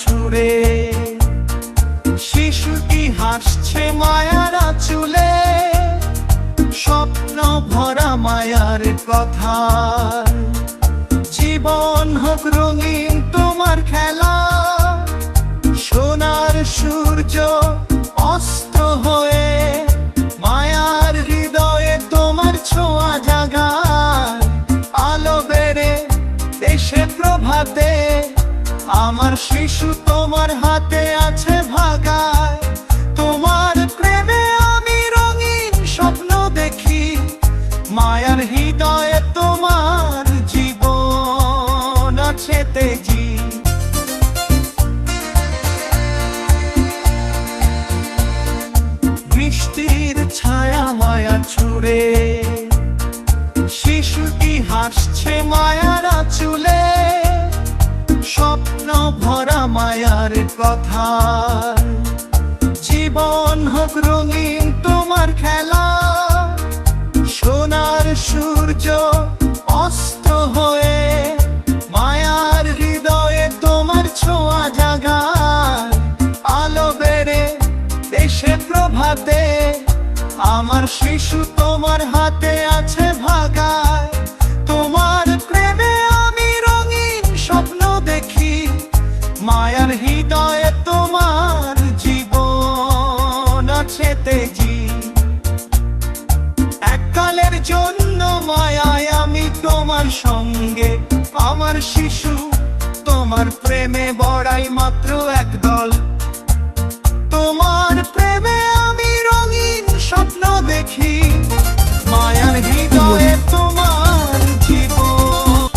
ছুড়ে। শিশুটি হাসছে মায়ার আঁচলে, স্বপ্ন ভরা মায়ার কথা। জীবন হোক রঙিন তোমার খেলা, সোনার সূর্য অস্ত হয়ে মায়ার হৃদয়ে তোমার ছোঁয়া জাগায়। আলো বেড়ে দেশে প্রভাতে, আমার শিশু তোমার হাতে আছে ভাগায়। তোমার প্রেমে আমি রঙিন স্বপ্ন দেখি, মায়ার হৃদয়ে তোমার জীবন আছে তেজি। বৃষ্টির ছায়া মায়া ছুড়ে, শিশুটি হাসছে মায়ার আঁচলে, স্বপ্ন ভরা মায়ার কথা। জীবন হোক রঙিন তোমার খেলা, সোনার সূর্য অস্ত হয়ে মায়ার হৃদয়ে তোমার ছোঁয়া জাগায়। আলো বেড়ে দেশে প্রভাতে, আমার শিশু তোমার হাতে আছে ভাগায়। তোমার প্রেমে আমি রঙিন স্বপ্ন দেখি, মায়ার হৃদয়ে তোমার জীবন আছে তেজি। এককালের জন্য মায়ায় আমি তোমার সঙ্গে, আমার শিশু তোমার প্রেমে বড়াই মাত্র একদল। তোমার প্রেমে আমি রঙিন স্বপ্ন দেখি, মায়ার হৃদয়ে তোমার জীবন।